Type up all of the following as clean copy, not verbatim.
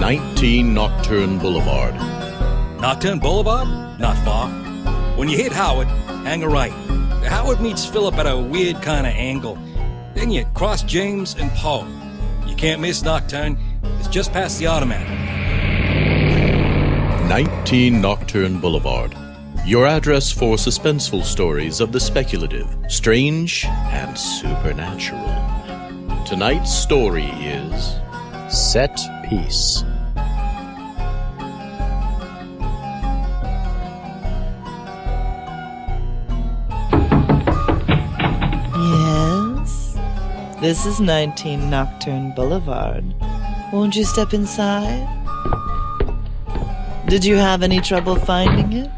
19 Nocturne Boulevard. Nocturne Boulevard? Not far. When you hit Howard, hang a right. Howard meets Philip at a weird kind of angle. Then you cross James and Poe. You can't miss Nocturne. It's just past the Automat. 19 Nocturne Boulevard. Your address for suspenseful stories of the speculative, strange, and supernatural. Tonight's story is Set Piece. Yes? This is 19 Nocturne Boulevard. Won't you step inside? Did you have any trouble finding it?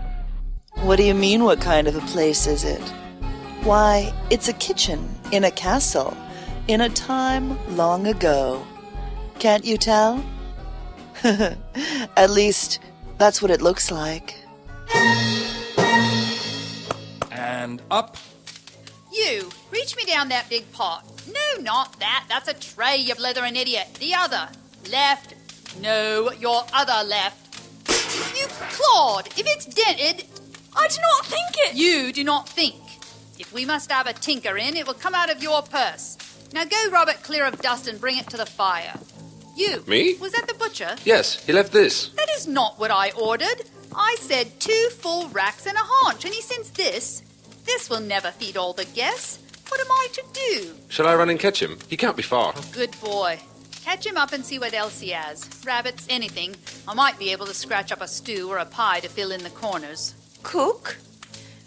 What do you mean, what kind of a place is it? Why, it's a kitchen in a castle in a time long ago. Can't you tell? At least, that's what it looks like. And up. You, reach me down that big pot. No, not that. That's a tray, you blithering idiot. The other. Left. No, your other left. You Claude, if it's dented... I do not think it. You do not think. If we must have a tinker in, it will come out of your purse. Now go rub it clear of dust and bring it to the fire. You. Me? Was that the butcher? Yes, he left this. That is not what I ordered. I said 2 full racks and a haunch, and he sends this. This will never feed all the guests. What am I to do? Shall I run and catch him? He can't be far. Good boy. Catch him up and see what else he has. Rabbits, anything. I might be able to scratch up a stew or a pie to fill in the corners. Cook,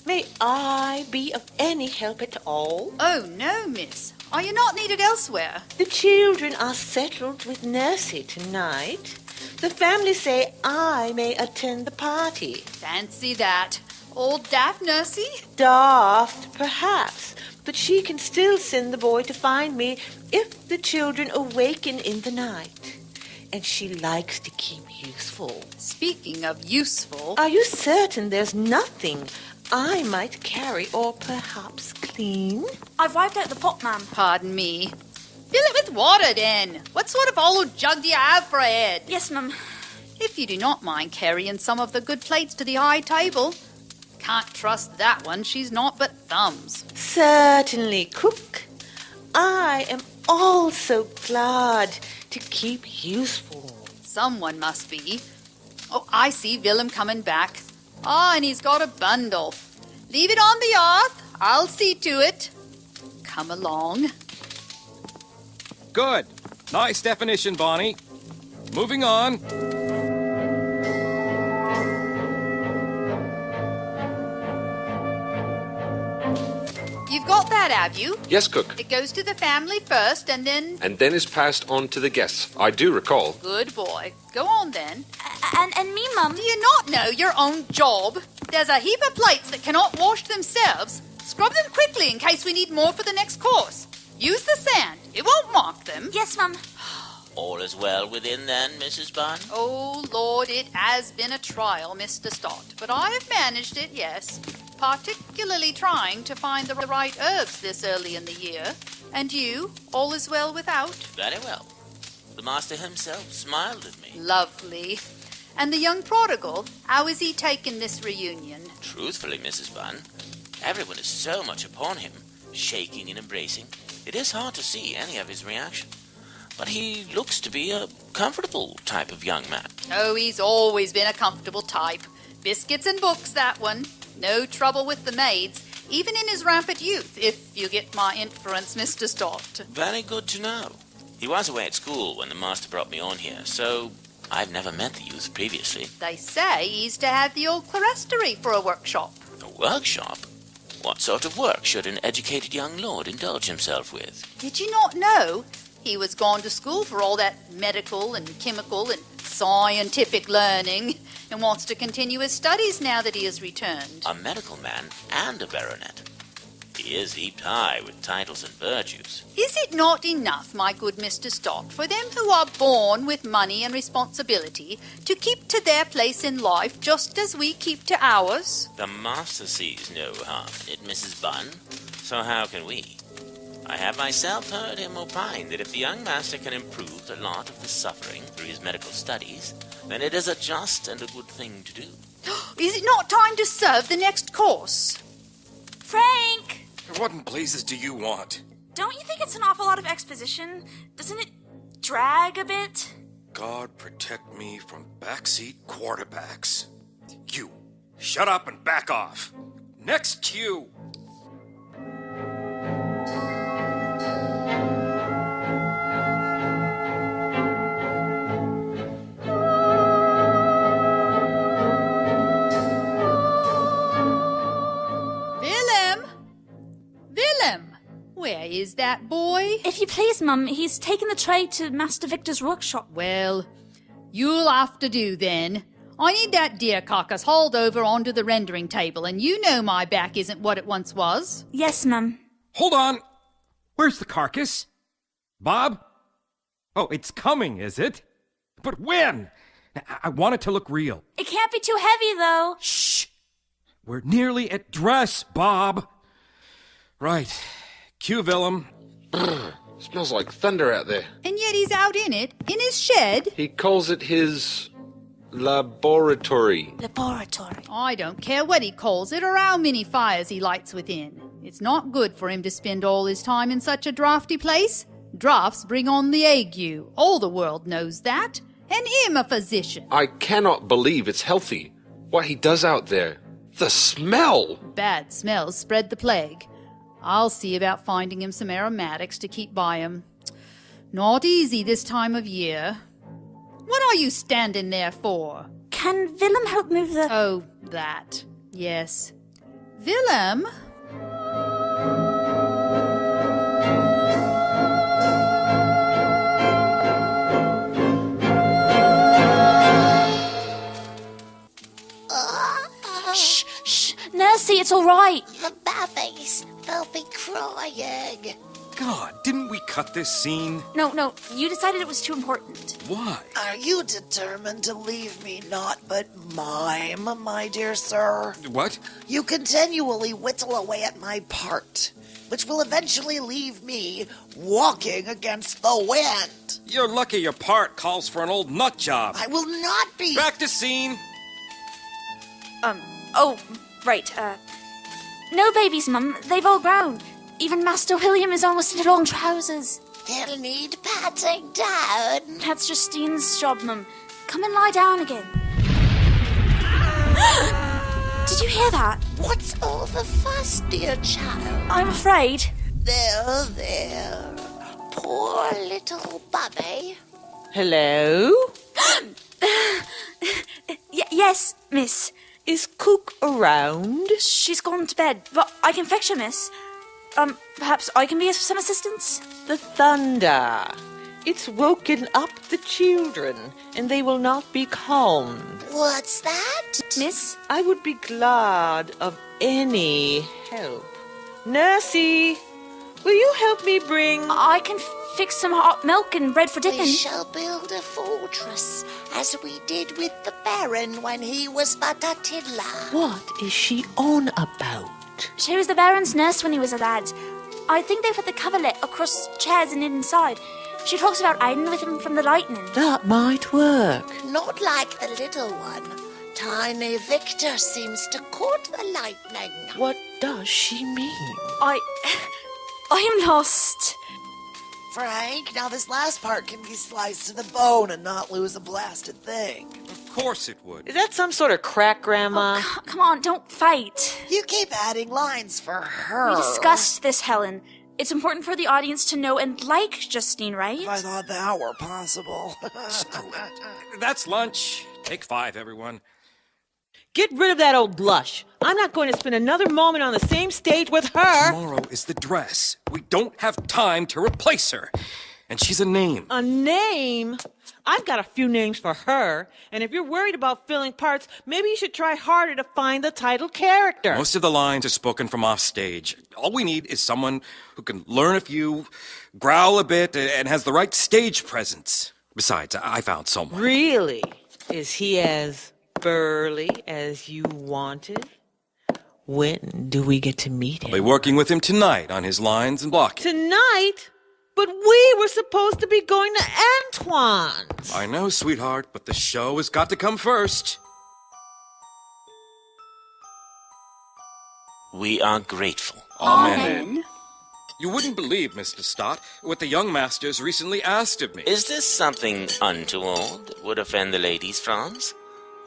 may I be of any help at all? Oh, no, miss. Are you not needed elsewhere? The children are settled with Nursey tonight. The family say I may attend the party. Fancy that. Old daft Nursey? Daft, perhaps, but she can still send the boy to find me if the children awaken in the night. And she likes to keep useful. Speaking of useful... Are you certain there's nothing I might carry or perhaps clean? I've wiped out the pot, ma'am. Pardon me. Fill it with water, then. What sort of old jug do you have for a head? Yes, ma'am. If you do not mind carrying some of the good plates to the high table. Can't trust that one. She's naught but thumbs. Certainly, cook. I am also glad to keep useful. Someone must be. Oh, I see Willem coming back. Ah, and he's got a bundle. Leave it on the hearth. I'll see to it. Come along. Good. Nice definition, Bonnie. Moving on. You've got that, have you? Yes, cook. It goes to the family first, and then... And then is passed on to the guests. I do recall. Good boy. Go on, then. And me, mum. Do you not know your own job? There's a heap of plates that cannot wash themselves. Scrub them quickly in case we need more for the next course. Use the sand. It won't mark them. Yes, mum. All is well within then, Mrs. Bunn? Oh, Lord, it has been a trial, Mr. Stott. But I have managed it, yes. Particularly trying to find the right herbs this early in the year. And you, all is well without? Very well. The master himself smiled at me. Lovely. And the young prodigal, how is he taking this reunion? Truthfully, Mrs. Bunn, everyone is so much upon him, shaking and embracing. It is hard to see any of his reaction. But he looks to be a comfortable type of young man. Oh, he's always been a comfortable type. Biscuits and books, that one. No trouble with the maids, even in his rampant youth, if you get my inference, Mr. Stott. Very good to know. He was away at school when the master brought me on here, so I've never met the youth previously. They say he's to have the old clerestory for a workshop. A workshop? What sort of work should an educated young lord indulge himself with? Did you not know? He was gone to school for all that medical and chemical and scientific learning and wants to continue his studies now that he has returned. A medical man and a baronet. He is heaped high with titles and virtues. Is it not enough, my good Mr. Stott, for them who are born with money and responsibility to keep to their place in life just as we keep to ours? The master sees no harm in it, Mrs. Bunn. So how can we? I have myself heard him opine that if the young master can improve the lot of the suffering through his medical studies, then it is a just and a good thing to do. Is it not time to serve the next course? Frank! What in blazes do you want? Don't you think it's an awful lot of exposition? Doesn't it drag a bit? God protect me from backseat quarterbacks. You, shut up and back off. Next cue. Willem! Where is that boy? If you please, Mum, he's taken the tray to Master Victor's workshop. Well, you'll have to do then. I need that deer carcass hauled over onto the rendering table, and you know my back isn't what it once was. Yes, Mum. Hold on. Where's the carcass? Bob? Oh, it's coming, is it? But when? I want it to look real. It can't be too heavy, though. Shh! We're nearly at dress, Bob. Right. Cue Willem. Smells like thunder out there. And yet he's out in it, in his shed. He calls it his laboratory. Laboratory. I don't care what he calls it or how many fires he lights within. It's not good for him to spend all his time in such a draughty place. Draughts bring on the ague. All the world knows that. And him a physician. I cannot believe it's healthy. What he does out there. The smell! Bad smells spread the plague. I'll see about finding him some aromatics to keep by him. Not easy this time of year. What are you standing there for? Can Willem help move the... Oh, that. Yes. Willem? Shh, shh. Nursey, it's all right. The babbies, they'll be crying. God, didn't we cut this scene? No, you decided it was too important. Why? Are you determined to leave me naught but mime, my dear sir? What? You continually whittle away at my part, which will eventually leave me walking against the wind. You're lucky your part calls for an old nut job. I will not be... Back to scene. Oh, right, no babies, Mum. They've all grown. Even Master William is almost into long trousers. They'll need patting down. That's Justine's job, Mum. Come and lie down again. Did you hear that? What's all the fuss, dear child? I'm afraid. There. Poor little bubby. Hello? Yes, miss. Is Cook around? She's gone to bed, but I can fetch her, miss. Perhaps I can be of some assistance? The thunder. It's woken up the children, and they will not be calmed. What's that? Miss? I would be glad of any help. Nursey, will you help me bring... I can fix some hot milk and bread for dipping. We shall build a fortress, as we did with the Baron when he was but a tiddler. What is she on about? She was the Baron's nurse when he was a lad. I think they put the coverlet across chairs and inside. She talks about hiding with him from the lightning. That might work. Not like the little one. Tiny Victor seems to court the lightning. What does she mean? I am lost. Frank, now this last part can be sliced to the bone and not lose a blasted thing. Of course it would. Is that some sort of crack, Grandma? Come on, don't fight. You keep adding lines for her. We discussed this, Helen. It's important for the audience to know and like Justine, right? If I thought that were possible. That's lunch. Take 5, everyone. Get rid of that old blush. I'm not going to spend another moment on the same stage with her. Tomorrow is the dress. We don't have time to replace her. And she's a name. A name? I've got a few names for her. And if you're worried about filling parts, maybe you should try harder to find the title character. Most of the lines are spoken from off stage. All we need is someone who can learn a few, growl a bit, and has the right stage presence. Besides, I found someone. Really? Is he as burly as you wanted? When do we get to meet I'll him? be working with him tonight on his lines and blocking. Tonight? But we were supposed to be going to Antoine's. I know, sweetheart, but the show has got to come first. We are grateful. Amen. You wouldn't believe, Mr. Stott, what the young masters recently asked of me. Is this something untoward that would offend the ladies, Franz?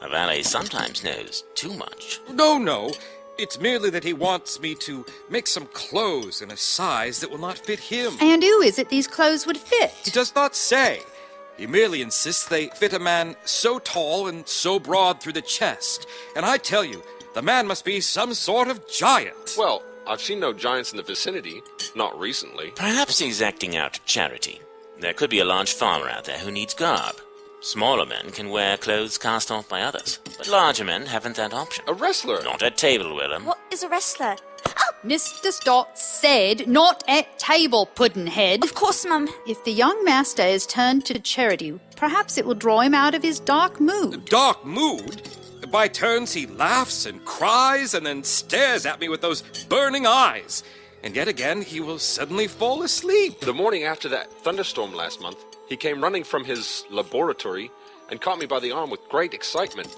A valet sometimes knows too much. No. It's merely that he wants me to make some clothes in a size that will not fit him. And who is it these clothes would He fit? does not say. He merely insists they fit a man so tall and so broad through the chest. And I tell you, the man must be some sort of giant. Well, I've seen no giants in the vicinity. Not recently. Perhaps he's acting out of charity. There could be a large farmer out there who needs garb. Smaller men can wear clothes cast off by others, but larger men haven't that option. A wrestler. Not at table, Willem. What is a wrestler? Mr. Stott said, not at table, Puddinhead. Of course, Mum. If the young master is turned to charity, perhaps it will draw him out of his dark mood. Dark mood? By turns he laughs and cries and then stares at me with those burning eyes. And yet again he will suddenly fall asleep. The morning after that thunderstorm last month, he came running from his laboratory and caught me by the arm with great excitement.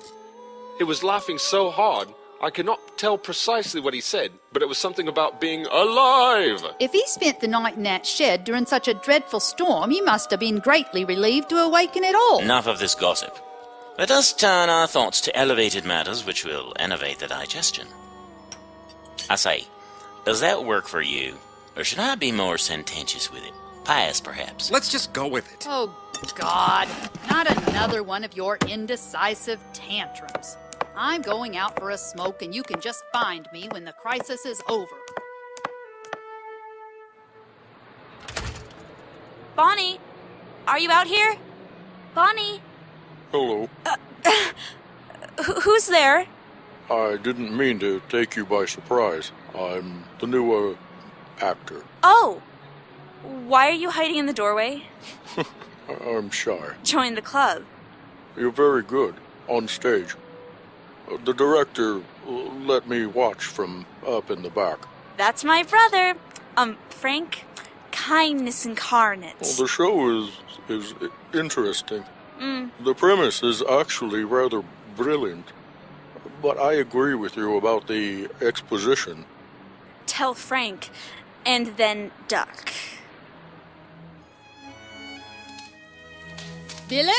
He was laughing so hard, I could not tell precisely what he said, but it was something about being alive. If he spent the night in that shed during such a dreadful storm, he must have been greatly relieved to awaken at all. Enough of this gossip. Let us turn our thoughts to elevated matters which will enervate the digestion. I say, does that work for you? Or should I be more sententious with it? Pious, perhaps? Let's just go with it. Oh, God. Not another one of your indecisive tantrums. I'm going out for a smoke, and you can just find me when the crisis is over. Bonnie, are you out here? Bonnie? Hello. Who's there? I didn't mean to take you by surprise. I'm the new, actor. Oh. Why are you hiding in the doorway? I'm shy. Join the club. You're very good on stage. The director let me watch from up in the back. That's my brother. Frank. Kindness incarnate. Well, the show is interesting. The premise is actually rather brilliant. But I agree with you about the exposition. Tell Frank, and then duck. Willem?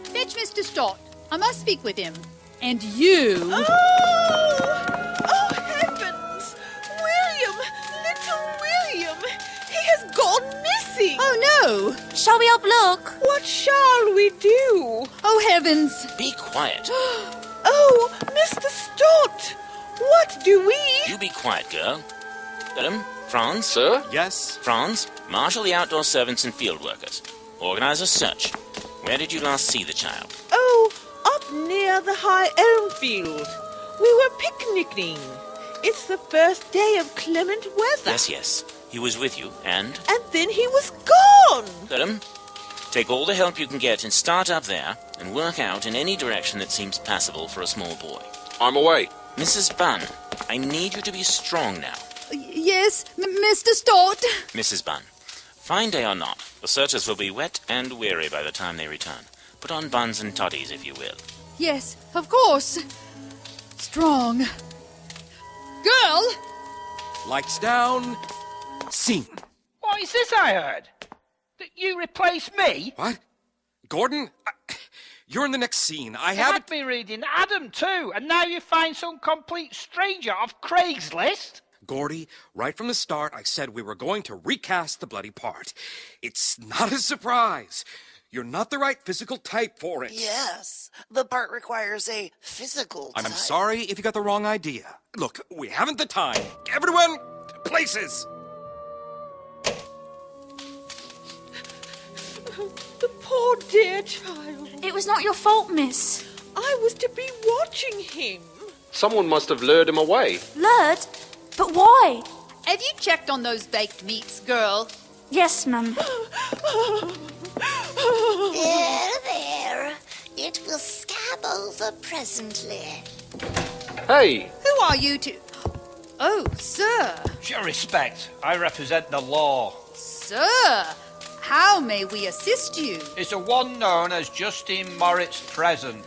Fetch Mr. Stott. I must speak with him. And you... Oh, heavens! William! Little William! He has gone missing! Oh, no! Shall we up look? What shall we do? Oh, heavens! Be quiet. Oh, Mr. Stott! What do we... You be quiet, girl. Willem, Franz? Sir? Yes? Franz, marshal the outdoor servants and field workers. Organize a search. Where did you last see the child? Oh, up near the high elm field. We were picnicking. It's the first day of clement weather. Yes. He was with you, and? And then he was gone. Willem, take all the help you can get and start up there and work out in any direction that seems passable for a small boy. I'm away. Mrs. Bunn, I need you to be strong now. Yes, Mr. Stott. Mrs. Bunn, fine day or not, the searchers will be wet and weary by the time they return. Put on buns and toddies, if you will. Yes, of course. Strong. Girl! Lights down. Scene. What is this I heard? That you replaced me? What? Gordon? You're in the next scene. I You haven't... had me reading Adam too, and now you find some complete stranger off Craigslist? Gordy, right from the start, I said we were going to recast the bloody part. It's not a surprise. You're not the right physical type for it. Yes, the part requires a physical type. I'm sorry if you got the wrong idea. Look, we haven't the time. Everyone, places! The poor dear child. It was not your fault, miss. I was to be watching him. Someone must have lured him away. Lured? But why? Have you checked on those baked meats, girl? Yes, ma'am. There. It will scab over presently. Hey! Who are you two? Oh, sir. Your respect, I represent the law. Sir, how may we assist you? It's the one known as Justine Moritz present.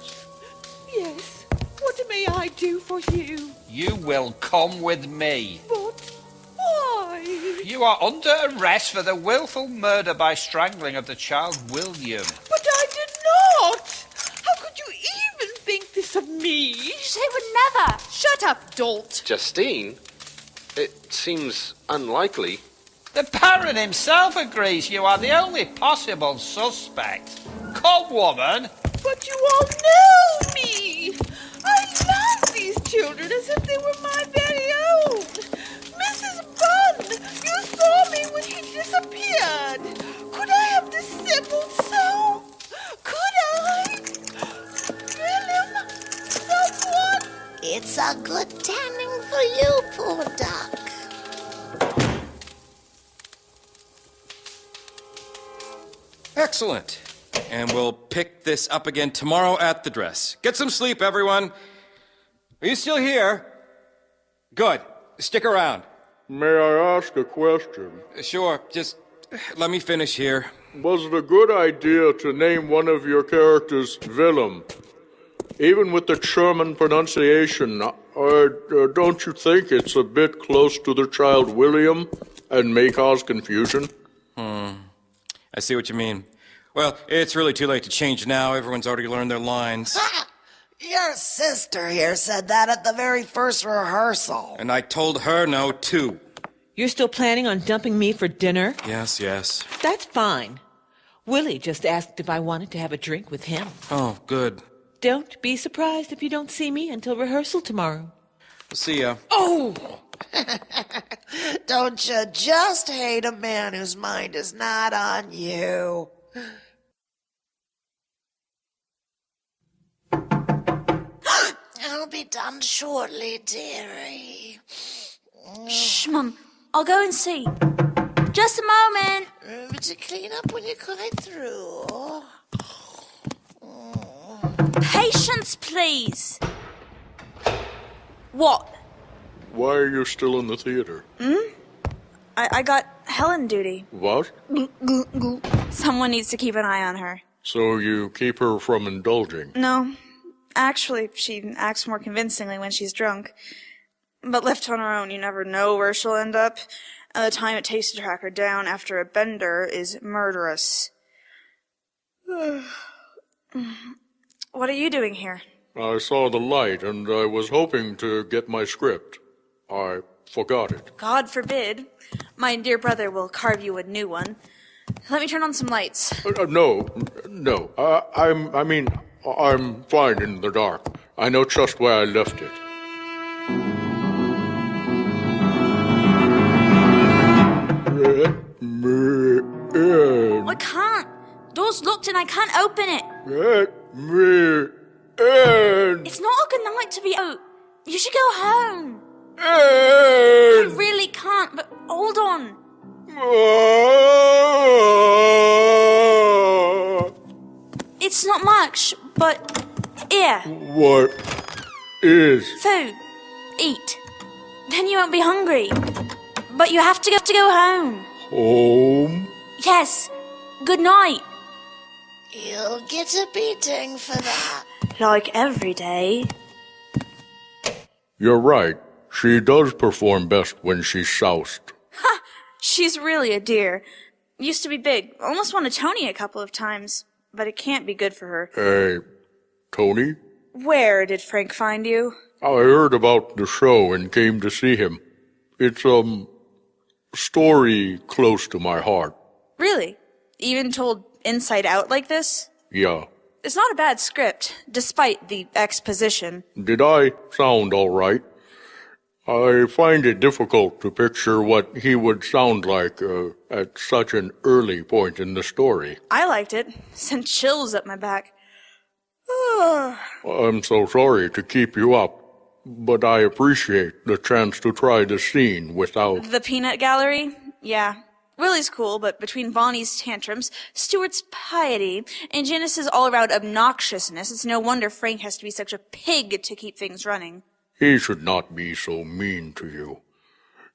Yes. What may I do for you? You will come with me. But why? You are under arrest for the willful murder by strangling of the child William. But I did not. How could you even think this of me? She would never. Shut up, dolt. Justine? It seems unlikely. The Baron himself agrees you are the only possible suspect. Come, woman. But you all know me. I love these children as if they were my very own. Mrs. Bunn, you saw me when he disappeared. Could I have dissembled so? Could I? Willem? Someone? It's a good tanning for you, poor duck. Excellent. And we'll pick this up again tomorrow at the dress. Get some sleep, everyone. Are you still here? Good. Stick around. May I ask a question? Sure. Just let me finish here. Was it a good idea to name one of your characters Willem? Even with the German pronunciation, don't you think it's a bit close to the child William and may cause confusion? I see what you mean. Well, it's really too late to change now. Everyone's already learned their lines. Your sister here said that at the very first rehearsal. And I told her no, too. You're still planning on dumping me for dinner? Yes, yes. That's fine. Willie just asked if I wanted to have a drink with him. Oh, good. Don't be surprised if you don't see me until rehearsal tomorrow. We'll see ya. Oh! Don't you just hate a man whose mind is not on you? I'll be done shortly, dearie. Shh, Mum. I'll go and see. Just a moment. Remember to clean up when you're quite through. Patience, please. What? Why are you still in the theater? I got Helen duty. What? Someone needs to keep an eye on her. So you keep her from indulging? No. Actually, she acts more convincingly when she's drunk. But left on her own, you never know where she'll end up. And the time it takes to track her down after a bender is murderous. What are you doing here? I saw the light, and I was hoping to get my script. I forgot it. God forbid. My dear brother will carve you a new one. Let me turn on some lights. No. I'm fine in the dark. I know just where I left it. I can't. Door's locked and I can't open it. Let me in. It's not a good night to be out. You should go home. In. I really can't, but hold on. It's not much, but here. What is? Food. Eat. Then you won't be hungry. But you have to go home. Home? Yes. Good night. You'll get a beating for that. Like every day. You're right. She does perform best when she's soused. Ha! She's really a dear. Used to be big. Almost won a Tony a couple of times. But it can't be good for her. Hey, Tony? Where did Frank find you? I heard about the show and came to see him. It's, story close to my heart. Really? Even told inside out like this? Yeah. It's not a bad script, despite the exposition. Did I sound all right? I find it difficult to picture what he would sound like at such an early point in the story. I liked it. Sent chills up my back. I'm so sorry to keep you up, but I appreciate the chance to try the scene without... The peanut gallery? Yeah. Willie's cool, but between Bonnie's tantrums, Stuart's piety, and Janice's all-around obnoxiousness, it's no wonder Frank has to be such a pig to keep things running. He should not be so mean to you.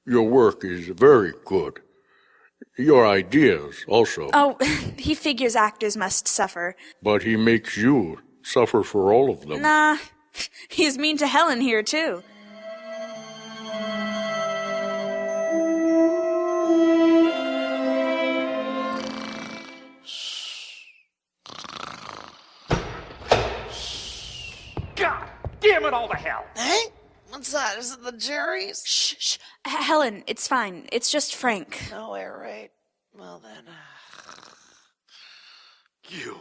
Your work is very good. Your ideas also. Oh, he figures actors must suffer. But he makes you suffer for all of them. Nah, he's mean to Helen here, too. God damn it all to hell! Hey? What's that? Is it the juries? Shh, shh. Helen, it's fine. It's just Frank. No air raid. Well then. You.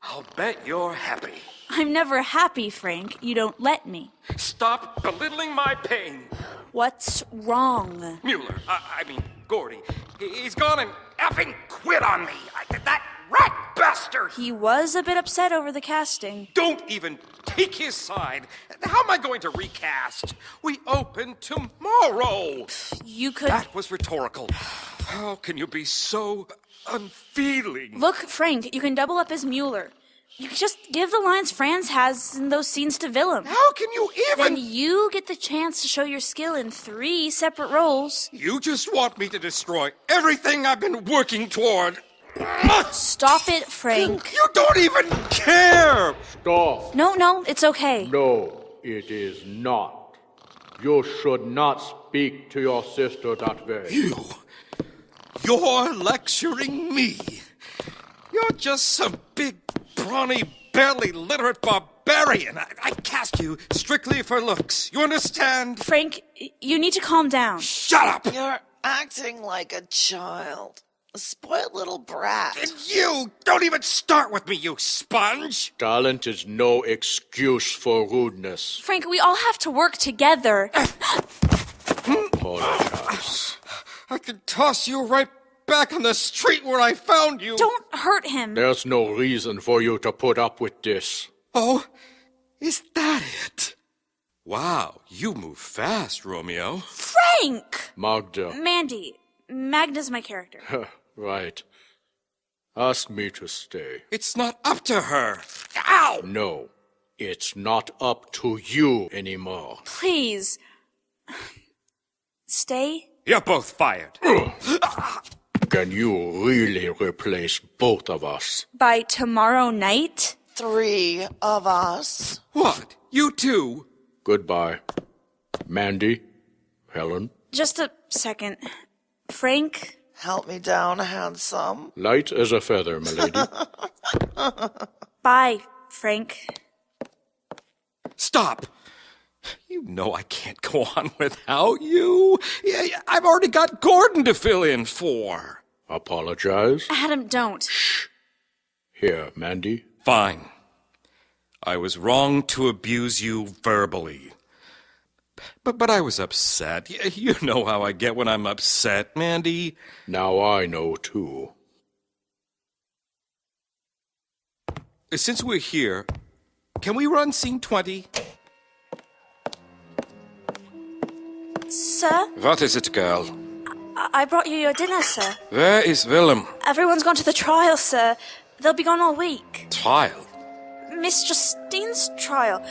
I'll bet you're happy. I'm never happy, Frank. You don't let me. Stop belittling my pain. What's wrong? Muller, I mean, Gordy. He's gone and effing quit on me. That rat bastard! He was a bit upset over the casting. Don't even take his side. How am I going to recast? We open tomorrow. You could... That was rhetorical. How can you be so unfeeling? Look, Frank, you can double up as Muller. You can just give the lines Franz has in those scenes to Willem. How can you even... Then you get the chance to show your skill in 3 separate roles. You just want me to destroy everything I've been working toward. Stop it, Frank. You don't even care! Stop. No, it's okay. No, it is not. You should not speak to your sister that way. You're lecturing me. You're just some big, brawny, barely literate barbarian. I cast you strictly for looks. You understand? Frank, you need to calm down. Shut up! You're acting like a child. A spoiled little brat. And you don't even start with me, you sponge! Talent is no excuse for rudeness. Frank, we all have to work together. Apologize. I can toss you right back on the street where I found you. Don't hurt him. There's no reason for you to put up with this. Oh, is that it? Wow, you move fast, Romeo. Frank! Magda. Magda's my character. Right. Ask me to stay. It's not up to her. Ow! No, it's not up to you anymore. Please. Stay? You're both fired. Can you really replace both of us? By tomorrow night? 3 of us. What? You two? Goodbye. Mandy? Helen? Just a second. Frank? Help me down, handsome. Light as a feather, milady. Bye, Frank. Stop! You know I can't go on without you. I've already got Gordon to fill in for. Apologize? Adam, don't. Shh. Here, Mandy. Fine. I was wrong to abuse you verbally. But I was upset. You know how I get when I'm upset, Mandy. Now I know, too. Since we're here, can we run scene 20? Sir? What is it, girl? I brought you your dinner, sir. Where is Willem? Everyone's gone to the trial, sir. They'll be gone all week. Trial? Miss Justine's trial.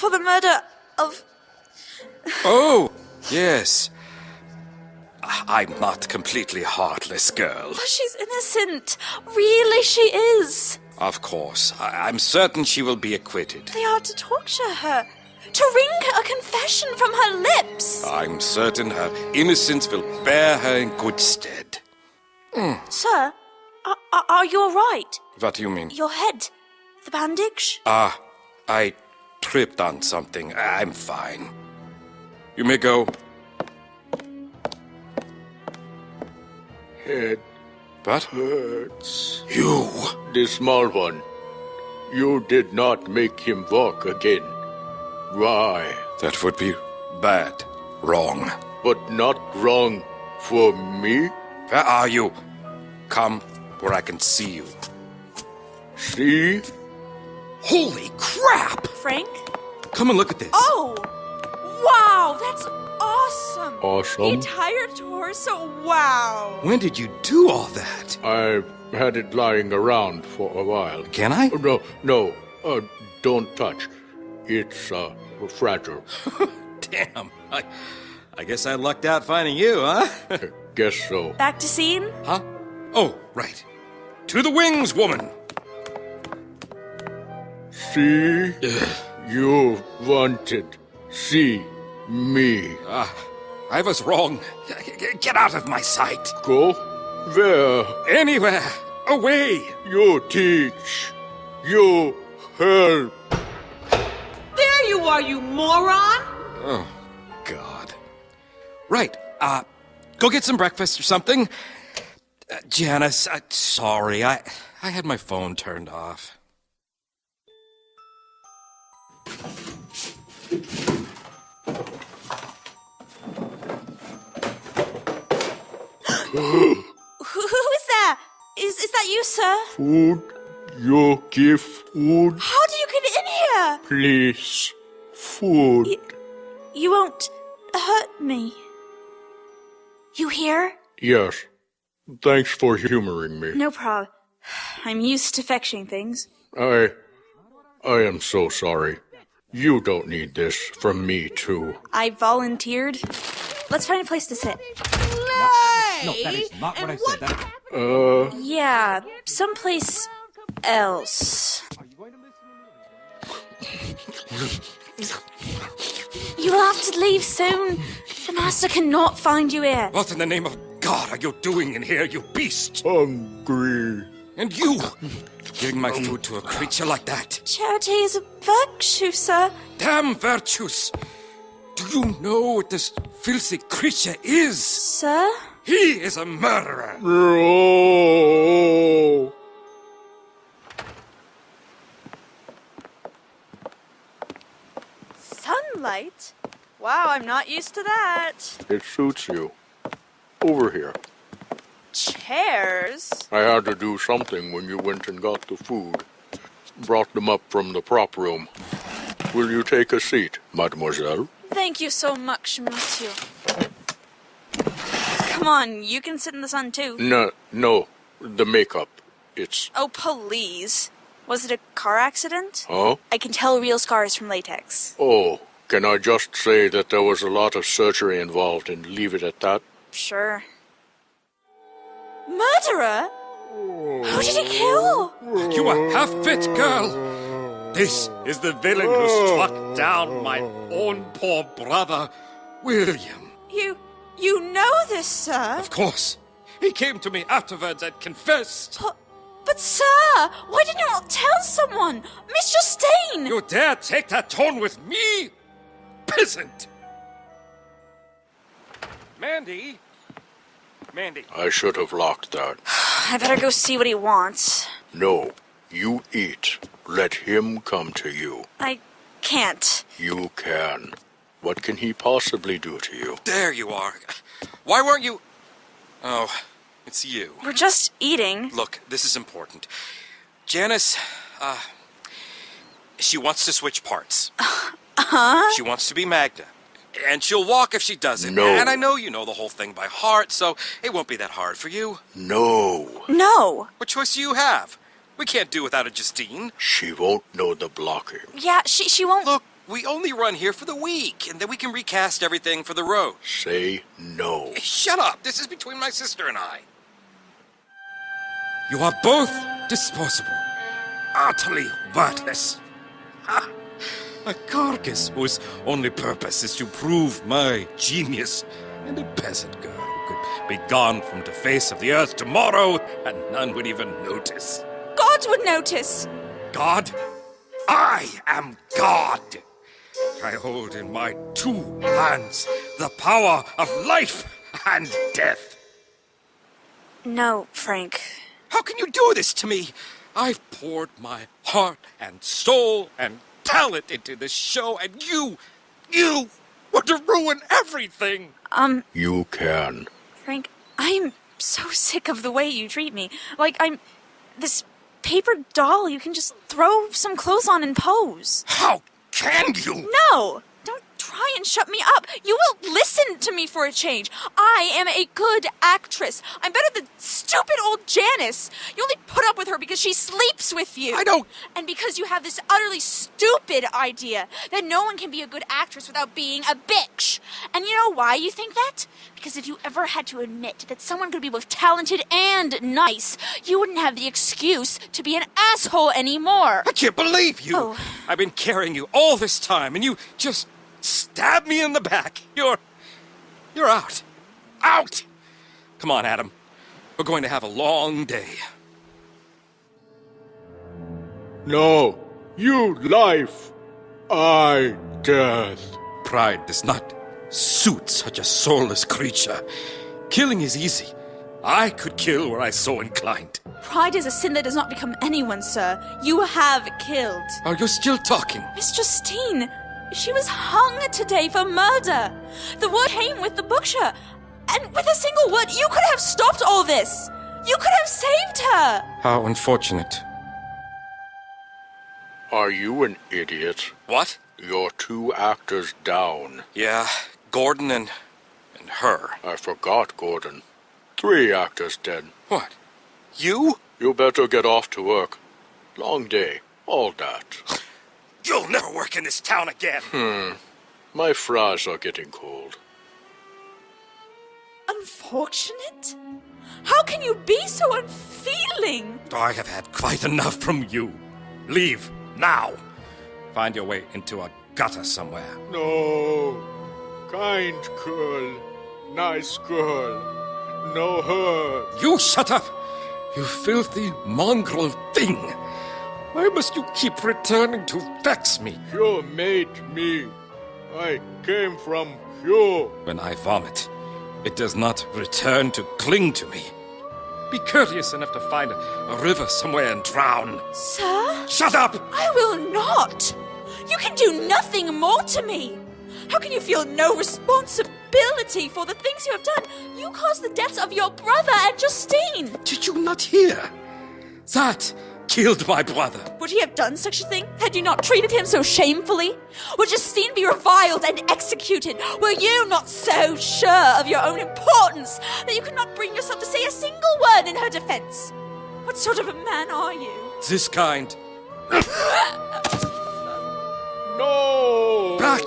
For the murder of... Oh, yes. I'm not completely heartless, girl. But she's innocent. Really, she is. Of course. I'm certain she will be acquitted. They are to torture her. To wring a confession from her lips. I'm certain her innocence will bear her in good stead. Sir, are you all right? What do you mean? Your head. The bandage? I tripped on something. I'm fine. You may go. Head What? hurts. You. The small one. You did not make him walk again. Why? That would be bad. Wrong. But not wrong for me? Where are you? Come where I can see you. See? Holy crap! Frank? Come and look at this. Oh! Wow, that's awesome! The Awesome. entire torso, wow! When did you do all that? I've had it lying around for a while. Can I? No, don't touch. It's fragile. Damn. I guess I lucked out finding you, huh? Guess so. Back to scene? Huh? Oh, right. To the wings, woman. See? You wanted. See me. I was wrong. Get out of my sight. Go? Where? Anywhere. Away. You teach. You help. There you are, you moron! Oh, God. Right. Go get some breakfast or something. Janice, sorry. I had my phone turned off. Who is that? Is that you, sir? Food. You give food. How did you get in here? Please. Food. You won't hurt me. You here? Yes. Thanks for humoring me. No problem. I'm used to fetching things. I am so sorry. You don't need this from me, too. I volunteered. Let's find a place to sit. No, that is not what I said. Yeah, someplace else. You will have to leave soon. The master cannot find you here. What in the name of God are you doing in here, you beast? Hungry. And you, giving my food to a creature like that? Charity is a virtue, sir. Damn virtues! Do you know what this filthy creature is? Sir? He is a murderer! No. Sunlight? Wow, I'm not used to that. It suits you. Over here. Chairs? I had to do something when you went and got the food. Brought them up from the prop room. Will you take a seat, mademoiselle? Thank you so much, monsieur. Come on, you can sit in the sun too. No. The makeup. It's... Oh, please. Was it a car accident? Huh? I can tell real scars from latex. Oh, can I just say that there was a lot of surgery involved and leave it at that? Sure. Murderer? Who did he kill? You are half-fit, girl! This is the villain who struck down my own poor brother, William. You know this, sir? Of course. He came to me afterwards and confessed. But sir, why did you not tell someone? Miss Justine! You dare take that tone with me? Peasant! Mandy? I should have locked that. I better go see what he wants. No, you eat. Let him come to you. I can't. You can. What can he possibly do to you? There you are. Why weren't you... Oh, it's you. We're just eating. Look, this is important. Janice, she wants to switch parts. She wants to be Magda. And she'll walk if she doesn't. No. And I know you know the whole thing by heart, so it won't be that hard for you. No. No. What choice do you have? We can't do without a Justine. She won't know the blocking. Yeah, she won't... Look, we only run here for the week, and then we can recast everything for the road. Say no. Hey, shut up. This is between my sister and I. You are both disposable. Utterly worthless. Ha! A carcass whose only purpose is to prove my genius, and a peasant girl who could be gone from the face of the earth tomorrow, and none would even notice. God would notice. God? I am God! I hold in my 2 hands the power of life and death. No, Frank. How can you do this to me? I've poured my heart and soul and talent into this show, and you want to ruin everything. You can. Frank, I'm so sick of the way you treat me. Like I'm this paper doll you can just throw some clothes on and pose. How can you? No! Don't try and shut me up. You will listen to me for a change. I am a good actress. I'm better than stupid old Janice. You only put up with her because she sleeps with you. I don't... And because you have this utterly stupid idea that no one can be a good actress without being a bitch. And you know why you think that? Because if you ever had to admit that someone could be both talented and nice, you wouldn't have the excuse to be an asshole anymore. I can't believe you. Oh. I've been carrying you all this time, and you just stabbed me in the back. You're out. Out! Come on, Adam. We're going to have a long day. No, you life, I death. Pride does not suit such a soulless creature. Killing is easy. I could kill were I so inclined. Pride is a sin that does not become anyone, sir. You have killed. Are you still talking? Miss Justine, she was hung today for murder. The word came with the butcher. And with a single word, you could have stopped all this. You could have saved her. How unfortunate. Are you an idiot? What? You're 2 actors down. Yeah, Gordon and her. I forgot Gordon. 3 actors dead. What? You? You better get off to work. Long day, all that. You'll never work in this town again. My fries are getting cold. Unfortunate? How can you be so unfeeling? I have had quite enough from you. Leave, now. Find your way into a gutter somewhere. No. Kind girl. Nice girl. No hurt. You shut up! You filthy mongrel thing! Why must you keep returning to vex me? You made me. I came from you. When I vomit, it does not return to cling to me. Be courteous enough to find a river somewhere and drown. Sir? Shut up! I will not! You can do nothing more to me! How can you feel no responsibility for the things you have done? You caused the deaths of your brother and Justine! Did you not hear? That killed my brother. Would he have done such a thing had you not treated him so shamefully? Would Justine be reviled and executed? Were you not so sure of your own importance that you could not bring yourself to say a single word in her defense? What sort of a man are you? This kind. No! Back!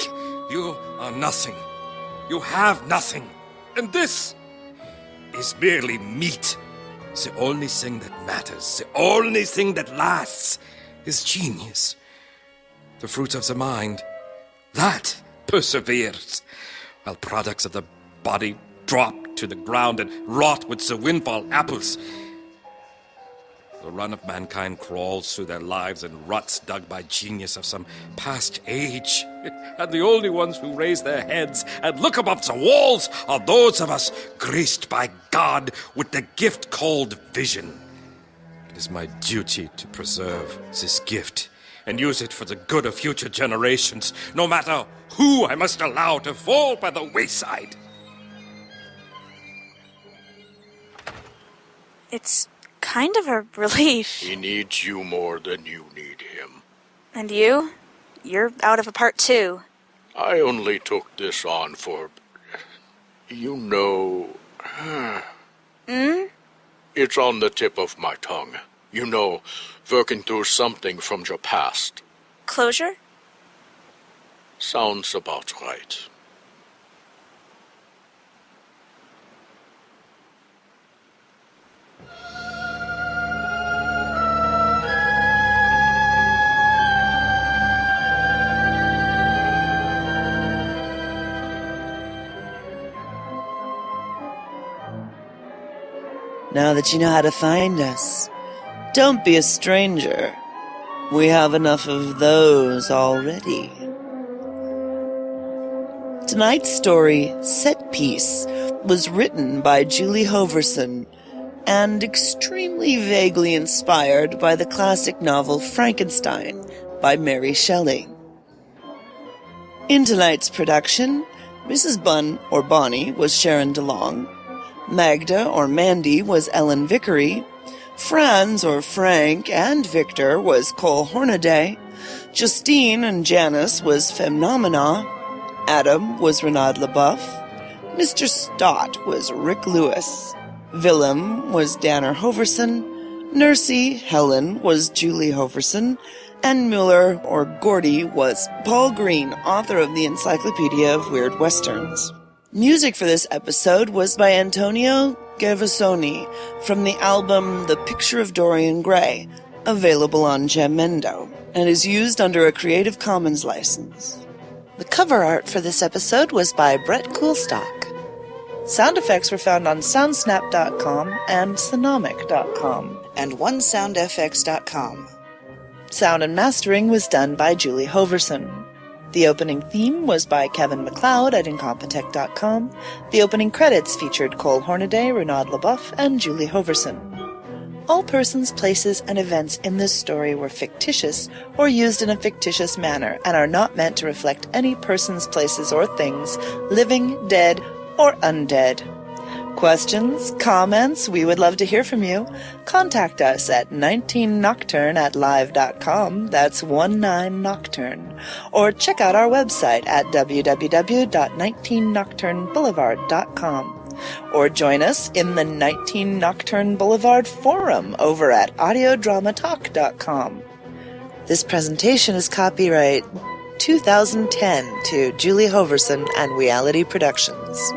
You are nothing. You have nothing. And this is merely meat. The only thing that matters, the only thing that lasts, is genius. The fruit of the mind, that perseveres, while products of the body drop to the ground and rot with the windfall apples. The run of mankind crawls through their lives in ruts dug by genius of some past age. And the only ones who raise their heads and look above the walls are those of us graced by God with the gift called vision. It is my duty to preserve this gift and use it for the good of future generations, no matter who I must allow to fall by the wayside. It's kind of a relief. He needs you more than you need him. And you? You're out of a part too. I only took this on for... You know... It's on the tip of my tongue. You know, working through something from your past. Closure? Sounds about right. Now that you know how to find us, don't be a stranger. We have enough of those already. Tonight's story, Set Piece, was written by Julie Hoverson and extremely vaguely inspired by the classic novel Frankenstein by Mary Shelley. In tonight's production, Mrs. Bunn, or Bonnie, was Sharon Delong. Magda, or Mandy, was Ellen Vickery. Franz, or Frank, and Victor was Cole Hornaday. Justine and Janice was Phenomena. Adam was Reynaud LeBoeuf. Mr. Stott was Rick Lewis. Willem was Danar Hoverson. Nursey, Helen, was Julie Hoverson. And Muller, or Gordy, was Paul Green, author of the Encyclopedia of Weird Westerns. Music for this episode was by Antonio Gervasoni from the album The Picture of Dorian Gray, available on Jamendo, and is used under a Creative Commons license. The cover art for this episode was by Brett Coolstock. Sound effects were found on soundsnap.com and sonomic.com and onesoundfx.com. Sound and mastering was done by Julie Hoverson. The opening theme was by Kevin MacLeod at Incompetech.com. The opening credits featured Cole Hornaday, Reynaud LeBoeuf, and Julie Hoverson. All persons, places, and events in this story were fictitious or used in a fictitious manner and are not meant to reflect any persons, places, or things, living, dead, or undead. Questions, comments, we would love to hear from you. Contact us at 19nocturne@live.com, that's 19nocturne, or check out our website at www.19nocturneboulevard.com, or join us in the 19 Nocturne Boulevard forum over at audiodramatalk.com. This presentation is copyright 2010 to Julie Hoverson and Reality Productions.